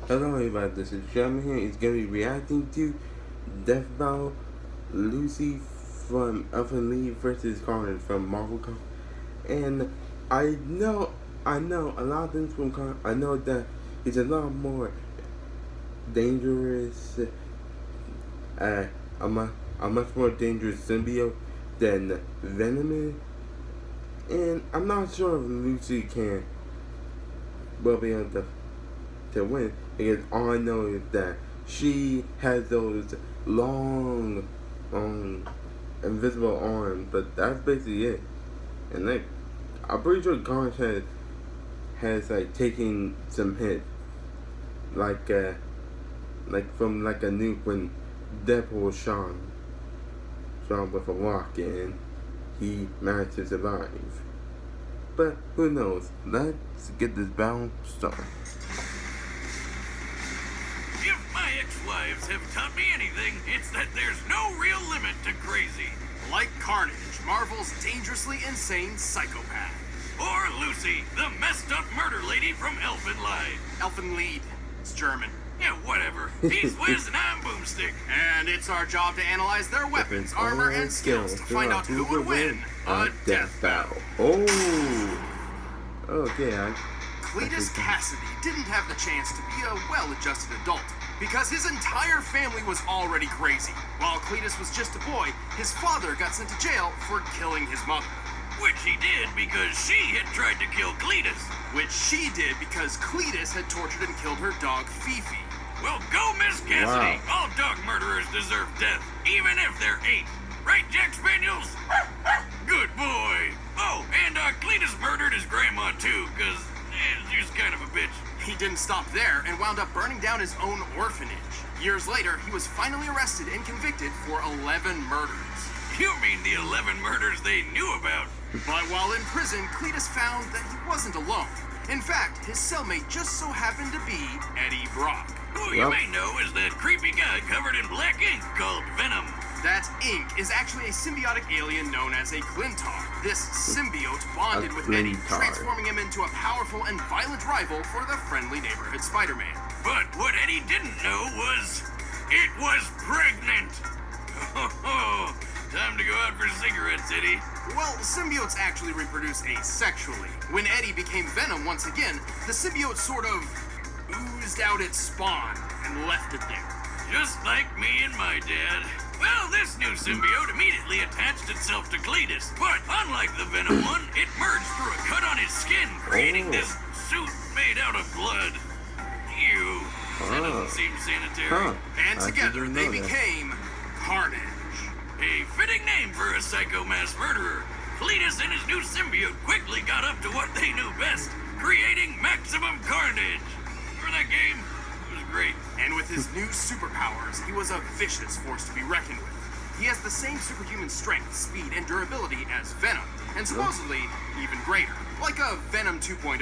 Hello everybody, this is Jeremy here. It's going to be reacting to Death Battle Lucy from Elfen Lied versus Carnage from Marvel Comics. And I know a lot of things from Carnage. I know that he's a lot more dangerous, a much more dangerous symbiote than Venom is. And I'm not sure if Lucy will be able to win, because all I know is that she has those long, invisible arms, but that's basically it. And I'm pretty sure Carnage has like taken some hits, like from like a nuke when Deadpool shot with a rocket and he managed to survive. But who knows? Let's get this battle started. If my ex-wives have taught me anything, it's that there's no real limit to crazy. Like Carnage, Marvel's dangerously insane psychopath. Or Lucy, the messed up murder lady from Elfen Lied. Elfen Lied. It's German. Yeah, whatever. He's Wiz and I'm Boomstick. And it's our job to analyze their weapons, armor, and skills to find out who would win a death battle. Oh! Okay, Cletus Cassidy didn't have the chance to be a well-adjusted adult because his entire family was already crazy. While Cletus was just a boy, his father got sent to jail for killing his mother. Which he did because she had tried to kill Cletus. Which she did because Cletus had tortured and killed her dog, Fifi. Well, go Miss Cassidy. Wow. All dog murderers deserve death, even if they're 8. Right, Jack Spaniels? Good boy. Oh, and Cletus murdered his grandma, too, because she was kind of a bitch. He didn't stop there and wound up burning down his own orphanage. Years later, he was finally arrested and convicted for 11 murders. You mean the 11 murders they knew about? But while in prison, Cletus found that he wasn't alone. In fact, his cellmate just so happened to be Eddie Brock. Who you may know is that creepy guy covered in black ink called Venom. That ink is actually a symbiotic alien known as a Clintar. This symbiote bonded with Eddie, transforming him into a powerful and violent rival for the friendly neighborhood Spider-Man. But what Eddie didn't know was, it was pregnant. Time to go out for cigarettes, Eddie. Well, symbiotes actually reproduce asexually. When Eddie became Venom once again, the symbiote sort of oozed out its spawn and left it there. Just like me and my dad. Well, this new symbiote immediately attached itself to Cletus, but unlike the Venom one, it merged through a cut on his skin, creating this suit made out of blood. Ew. That doesn't seem sanitary. And together they became Carnage. A fitting name for a psycho mass murderer. Cletus and his new symbiote quickly got up to what they knew best, creating maximum carnage. Remember that game? It was great. And with his new superpowers, he was a vicious force to be reckoned with. He has the same superhuman strength, speed, and durability as Venom, and supposedly even greater, like a Venom 2.0.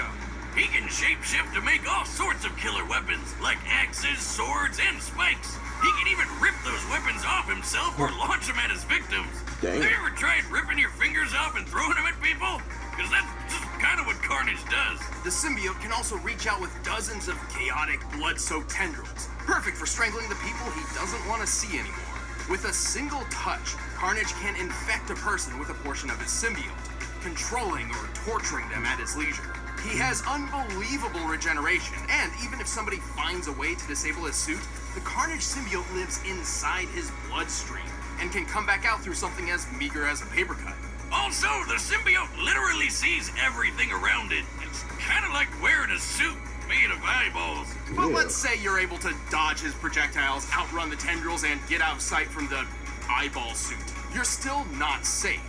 He can shapeshift to make all sorts of killer weapons, like axes, swords, and spikes. He can even rip those weapons off himself or launch them at his victims. Dang. Have you ever tried ripping your fingers off and throwing them at people? Because that's just kind of what Carnage does. The symbiote can also reach out with dozens of chaotic, blood-soaked tendrils, perfect for strangling the people he doesn't want to see anymore. With a single touch, Carnage can infect a person with a portion of his symbiote, controlling or torturing them at his leisure. He has unbelievable regeneration, and even if somebody finds a way to disable his suit, the Carnage symbiote lives inside his bloodstream and can come back out through something as meager as a paper cut. Also, the symbiote literally sees everything around it. It's kind of like wearing a suit made of eyeballs. But let's say you're able to dodge his projectiles, outrun the tendrils, and get out of sight from the eyeball suit. You're still not safe.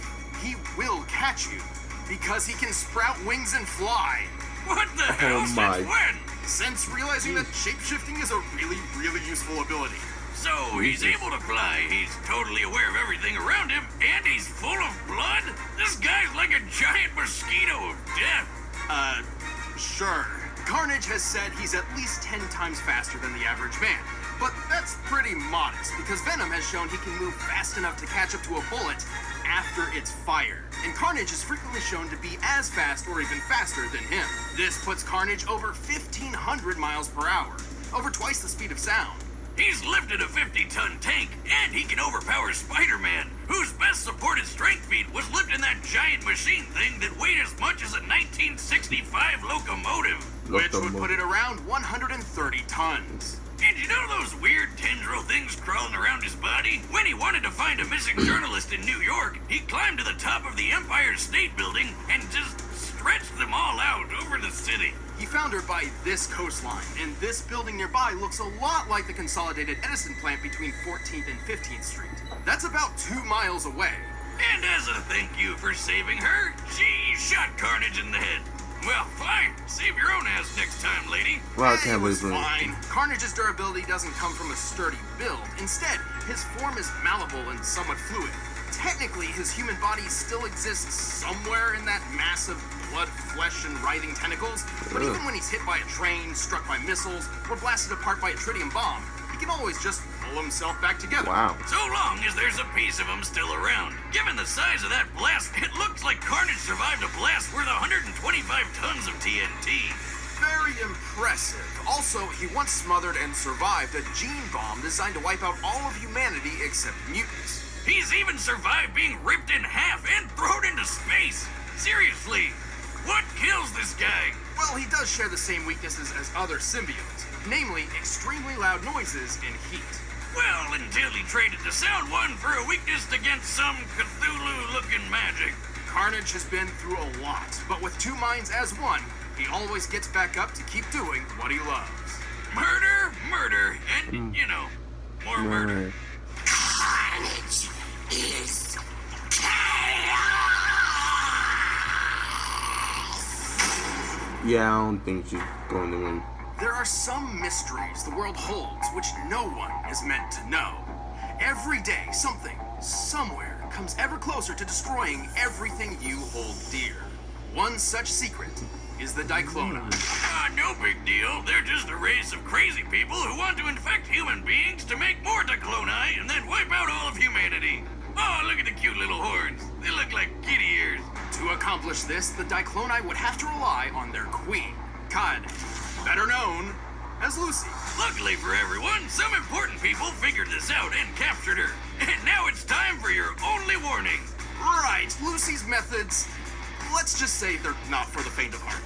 He will catch you, because he can sprout wings and fly. What the hell? Since when? Since realizing that shapeshifting is a really, really useful ability. So he's able to fly, he's totally aware of everything around him, and he's full of blood? This guy's like a giant mosquito of death. Sure. Carnage has said he's at least 10 times faster than the average man. But that's pretty modest, because Venom has shown he can move fast enough to catch up to a bullet after it's fired. And Carnage is frequently shown to be as fast or even faster than him. This puts Carnage over 1,500 miles per hour. over twice the speed of sound. He's lifted a 50-ton tank, and he can overpower Spider-Man, whose best supported strength feat was lifting that giant machine thing that weighed as much as a 1965 locomotive. Which would put it around 130 tons. And you know those weird tendril things crawling around his body? When he wanted to find a missing journalist in New York, he climbed to the top of the Empire State Building and just stretched them all out over the city. He found her by this coastline, and this building nearby looks a lot like the consolidated Edison plant between 14th and 15th Street. That's about 2 miles away. And as a thank you for saving her, she shot Carnage in the head. Well, fine. Save your own ass next time, lady. Well, I It can't was believe it. fine. Carnage's durability doesn't come from a sturdy build. Instead, his form is malleable and somewhat fluid. Technically, his human body still exists somewhere in that mass of blood, flesh, and writhing tentacles. But even when he's hit by a train, struck by missiles, or blasted apart by a tritium bomb, he can always just pull himself back together. Wow. So long as there's a piece of him still around. Given the size of that blast, it looks like Carnage survived a blast worth 125 tons of TNT. Very impressive. Also, he once smothered and survived a gene bomb designed to wipe out all of humanity except mutants. He's even survived being ripped in half and thrown into space. Seriously, what kills this guy? Well, he does share the same weaknesses as other symbiotes, namely extremely loud noises and heat. Well, until he traded the Sound One for a weakness against some Cthulhu-looking magic. Carnage has been through a lot, but with two minds as one, he always gets back up to keep doing what he loves. Murder, murder, and, you know, more murder. Carnage is chaos! Yeah, I don't think she's going to win. There are some mysteries the world holds which no one is meant to know. Every day, something, somewhere, comes ever closer to destroying everything you hold dear. One such secret is the Diclona. No big deal. They're just a race of crazy people who want to infect human beings to make more Dicloni and then wipe out all of humanity. Oh, look at the cute little horns. They look like kitty ears. To accomplish this, the Dicloni would have to rely on their queen, Carnage, better known as Lucy. Luckily for everyone, some important people figured this out and captured her. And now it's time for your only warning. Right, Lucy's methods, let's just say they're not for the faint of heart.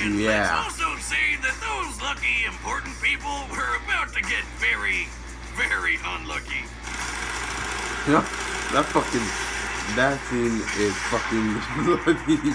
And Yeah. let's also say that those lucky important people were about to get very, very unlucky. You know, that scene is fucking bloody.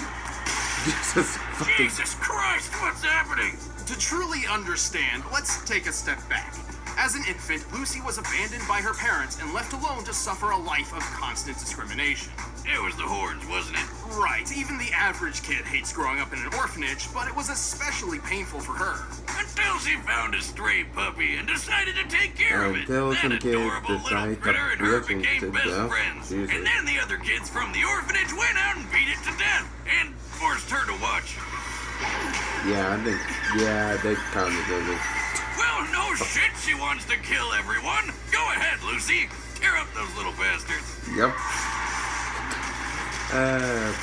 Jesus Christ, what's happening? To truly understand, let's take a step back. As an infant, Lucy was abandoned by her parents and left alone to suffer a life of constant discrimination. It was the horns, wasn't it? Right, even the average kid hates growing up in an orphanage, but it was especially painful for her. Until she found a stray puppy and decided to take care of it. Until That some kids adorable little decide to critter and her listen became to best them. friends. Jesus. And then the other kids from the orphanage went out and beat it to death and forced her to watch. Yeah, I think, yeah, they kind of did it. Well, no shit, she wants to kill everyone. Go ahead, Lucy. Tear up those little bastards. Yep.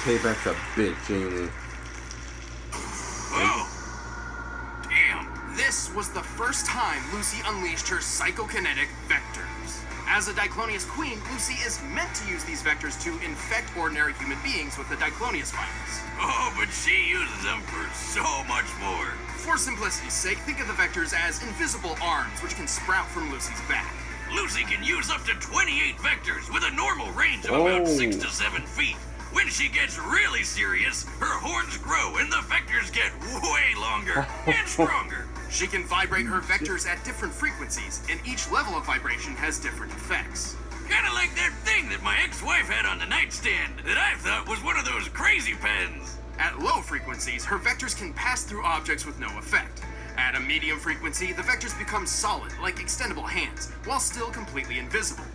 Payback's a bitch, ain't it? Whoa. Damn. This was the first time Lucy unleashed her psychokinetic vectors. As a Diclonius queen, Lucy is meant to use these vectors to infect ordinary human beings with the Diclonius virus. Oh, but she uses them for so much more. For simplicity's sake, think of the vectors as invisible arms which can sprout from Lucy's back. Lucy can use up to 28 vectors with a normal range of about 6 to 7 feet. When she gets really serious, her horns grow and the vectors get way longer and stronger. She can vibrate her vectors at different frequencies, and each level of vibration has different effects. Kinda like that thing that my ex-wife had on the nightstand that I thought was one of those crazy pens. At low frequencies, her vectors can pass through objects with no effect. At a medium frequency, the vectors become solid, like extendable hands, while still completely invisible.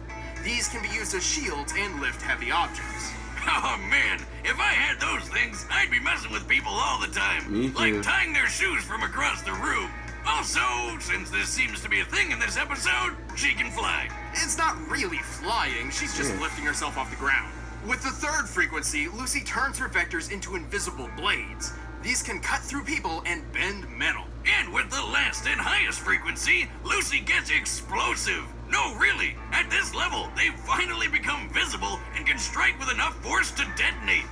These can be used as shields and lift heavy objects. Oh man, if I had those things, I'd be messing with people all the time. Me too. Like tying their shoes from across the room. Also, since this seems to be a thing in this episode, she can fly. It's not really flying, she's just lifting herself off the ground. With the third frequency, Lucy turns her vectors into invisible blades. These can cut through people and bend metal. And with the last and highest frequency, Lucy gets explosive. No, really, at this level, they've finally become visible and can strike with enough force to detonate.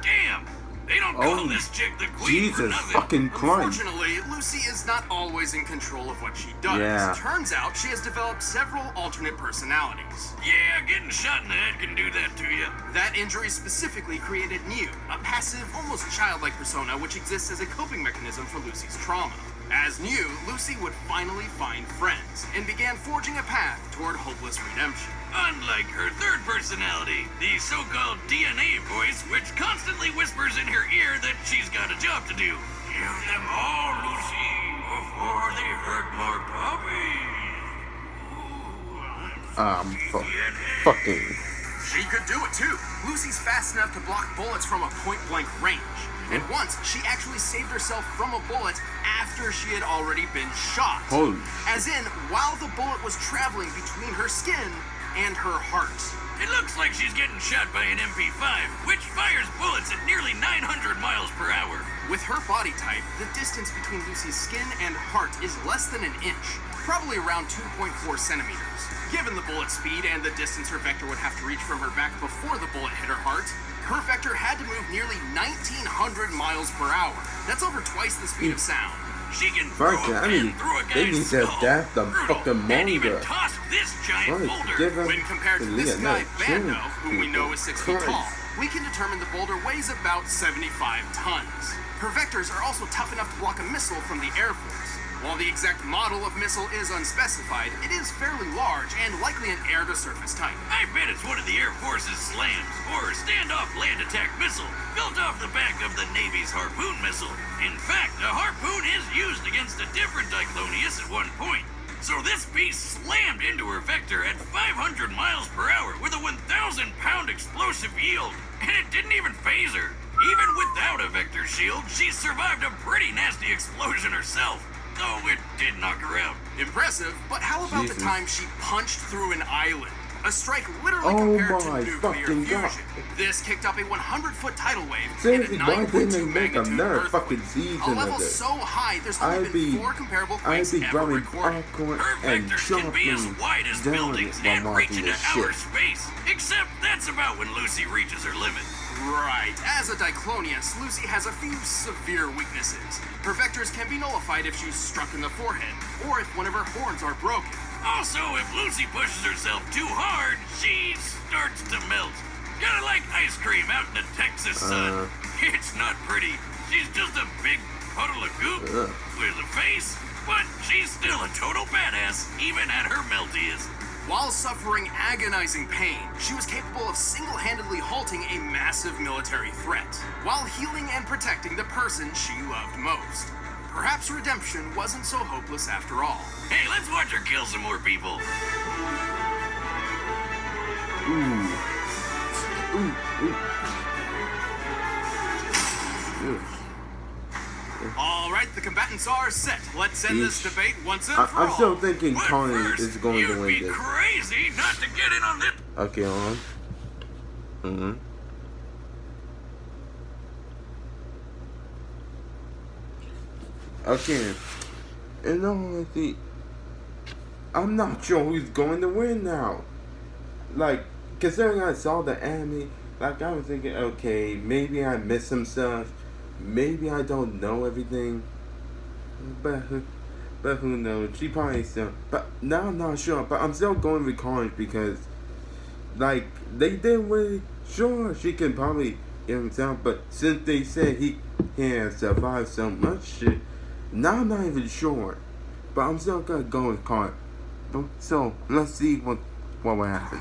Damn, they don't call this chick the queen for Jesus nothing. fucking Christ. Unfortunately, Lucy is not always in control of what she does. Yeah. Turns out she has developed several alternate personalities. Yeah, getting shot in the head can do that to you. That injury specifically created New, a passive, almost childlike persona which exists as a coping mechanism for Lucy's trauma. As New, Lucy would finally find friends and began forging a path toward hopeless redemption. Unlike her third personality, the so-called DNA voice, which constantly whispers in her ear that she's got a job to do. Kill them all, Lucy, before they hurt more puppies. Fucking. She could do it too. Lucy's fast enough to block bullets from a point-blank range. And once, she actually saved herself from a bullet after she had already been shot. Holy. As in, while the bullet was traveling between her skin and her heart. It looks like she's getting shot by an MP5, which fires bullets at nearly 900 miles per hour. With her body type, the distance between Lucy's skin and heart is less than an inch, probably around 2.4 centimeters. Given the bullet speed and the distance her vector would have to reach from her back before the bullet hit her heart, her vector had to move nearly 1,900 miles per hour. That's over twice the speed of sound. She can throw Fuck, a I mean, pen through a they guy's need to skull, adapt the brutal, fucking and even manga. toss this giant Christ, boulder. give him When compared to the this guy, Leonard Bando, Jones whom we know is 6 feet Christ. tall, we can determine the boulder weighs about 75 tons. Her vectors are also tough enough to block a missile from the Air Force. While the exact model of missile is unspecified, it is fairly large and likely an air-to-surface type. I bet it's one of the Air Force's SLAMs, or Standoff Land Attack Missile, built off the back of the Navy's Harpoon missile. In fact, a harpoon is used against a different Diclonius at one point. So this beast slammed into her vector at 500 miles per hour with a 1,000-pound explosive yield, and it didn't even phase her. Even without a vector shield, she survived a pretty nasty explosion herself. Though it did knock her out. Impressive, but how about the Jesus. time she punched through an island? A strike literally Oh compared to my nuclear fucking fusion. God. This kicked up a 100-foot tidal wave Seriously, and a why didn't 9.2 they make magnitude another earthquake. fucking A season level of it? so high, there's only I'd been be, 4 comparable I'd quakes be ever grabbing recorded. popcorn Her and vectors can be as chopping wide as down buildings while and reach watching into this outer shit. space. Except that's about when Lucy reaches her limit. Right. As a Diclonius, Lucy has a few severe weaknesses. Her vectors can be nullified if she's struck in the forehead, or if one of her horns are broken. Also, if Lucy pushes herself too hard, she starts to melt. Kinda like ice cream out in the Texas sun. It's not pretty. She's just a big puddle of goop with a face, but she's still a total badass, even at her meltiest. While suffering agonizing pain, she was capable of single-handedly halting a massive military threat, while healing and protecting the person she loved most. Perhaps redemption wasn't so hopeless after all. Hey, let's watch her kill some more people. All right, the combatants are set. Let's end this Yeesh. debate once and for all. I'm still thinking But Carnage first, is going you'd to win be this. crazy not to get in on this. Okay, on. Okay. In all honesty, I'm not sure who's going to win now. Like, considering I saw the anime, like I was thinking, okay, maybe I missed some stuff. Maybe I don't know everything. But who knows? She probably still. But now I'm not sure. But I'm still going with Carnage because, like, they didn't really. Sure, she can probably get himself. But since they said he has survived so much shit, now I'm not even sure. But I'm still gonna go with Carnage. So let's see what will happen.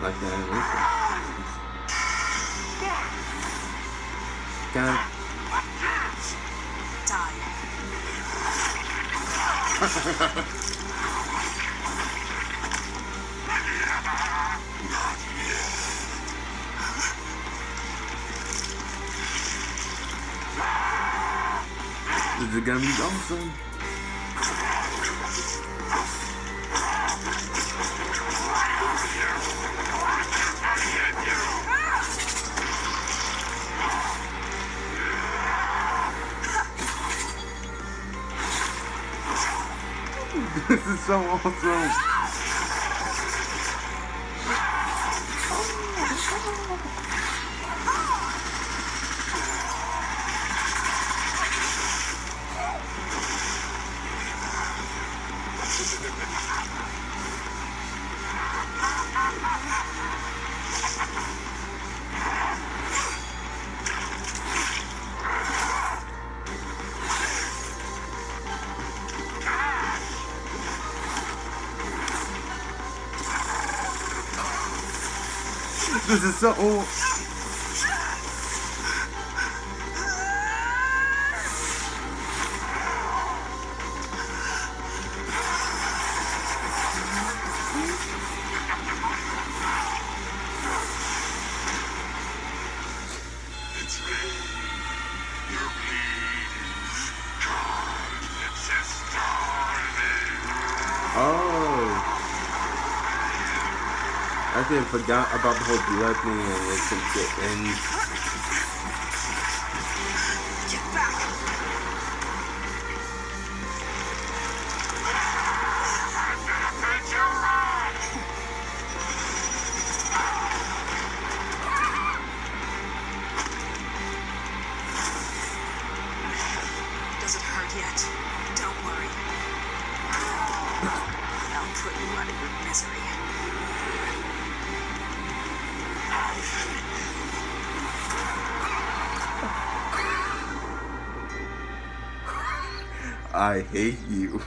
Like that. God. Die. This is gonna be awesome. This is so awesome. This is so old. It's me. You're bleeding. God, it's a starving. Oh. I didn't forgot about the whole blood thing and some shit. And Get back. Does it hurt yet? Don't worry. I'll put you out of your misery. I hate you.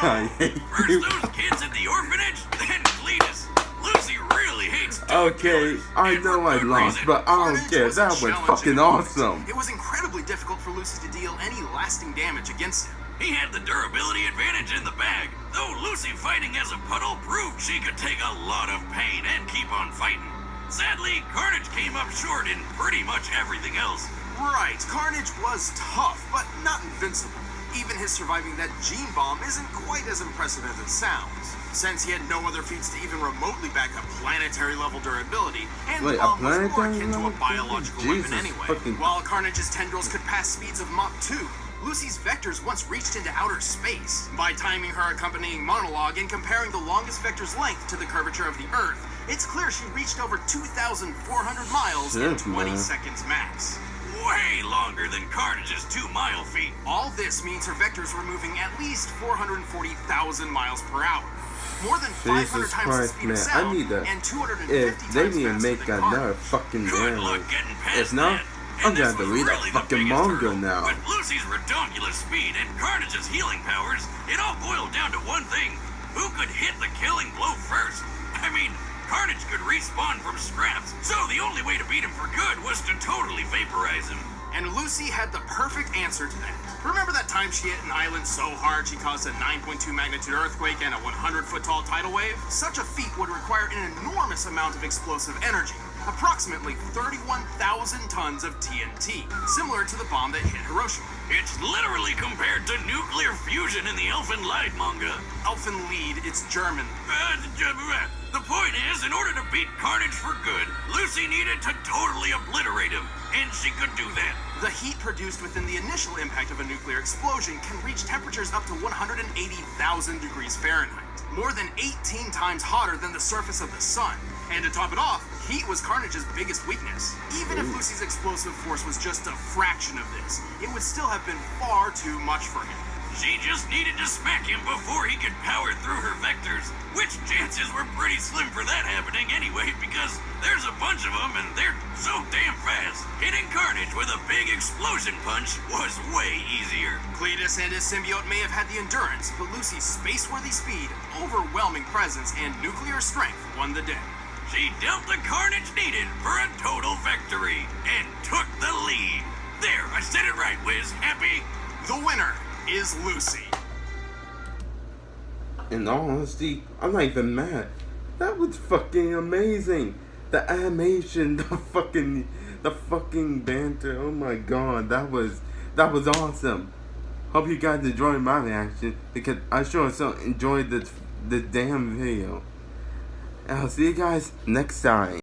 I hate First you. those kids at the orphanage, then Cletus. Lucy really hates doing Okay, chores, I and know for I good lost, reason. but I don't Carnage care. was a That was challenging fucking opponent. awesome. It was incredibly difficult for Lucy to deal any lasting damage against him. He had the durability advantage in the bag, though Lucy fighting as a puddle proved she could take a lot of pain and keep on fighting. Sadly, Carnage came up short in pretty much everything else. Right, Carnage was tough, but not invincible. Even his surviving that gene bomb isn't quite as impressive as it sounds, since he had no other feats to even remotely back up planetary level durability, and Wait, the a bomb was more planetary akin to a level? biological Jesus weapon anyway. fucking- While Carnage's tendrils could pass speeds of Mach 2, Lucy's vectors once reached into outer space. By timing her accompanying monologue and comparing the longest vector's length to the curvature of the Earth, it's clear she reached over 2,400 miles in Shit, 20 man. seconds max. Way longer than Carnage's 2-mile feat. All this means her vectors were moving at least 440,000 miles per hour. More than 500 Jesus times the Christ, speed man. of I sound, need to. and 250 If they times need to faster make than another Carnage. fucking Good luck anime. getting past If not, that. I'm And gonna this have to was read really a the fucking biggest manga hurdle. now. With Lucy's redonkulous speed and Carnage's healing powers, it all boiled down to one thing. Who could hit the killing blow first? I mean, Carnage could respawn from scraps, so the only way to beat him for good was to totally vaporize him. And Lucy had the perfect answer to that. Remember that time she hit an island so hard she caused a 9.2 magnitude earthquake and a 100-foot tall tidal wave? Such a feat would require an enormous amount of explosive energy, approximately 31,000 tons of TNT, similar to the bomb that hit Hiroshima. It's literally compared to nuclear fusion in the Elfen Lied manga. Elfen Lied, it's German. The point is, in order to beat Carnage for good, Lucy needed to totally obliterate him, and she could do that. The heat produced within the initial impact of a nuclear explosion can reach temperatures up to 180,000 degrees Fahrenheit, more than 18 times hotter than the surface of the sun. And to top it off, heat was Carnage's biggest weakness. Even if Lucy's explosive force was just a fraction of this, it would still have been far too much for him. She just needed to smack him before he could power through her vectors, which chances were pretty slim for that happening anyway, because there's a bunch of them and they're so damn fast. Hitting Carnage with a big explosion punch was way easier. Cletus and his symbiote may have had the endurance, but Lucy's space-worthy speed, overwhelming presence, and nuclear strength won the day. She dealt the carnage needed for a total victory and took the lead. There, I said it right, Wiz. Happy? The winner is Lucy. In all honesty, I'm not even mad. That was fucking amazing. the animation, the fucking banter. Oh my god, that was awesome. Hope you guys enjoyed my reaction, because I sure so enjoyed this damn video. And I'll see you guys next time.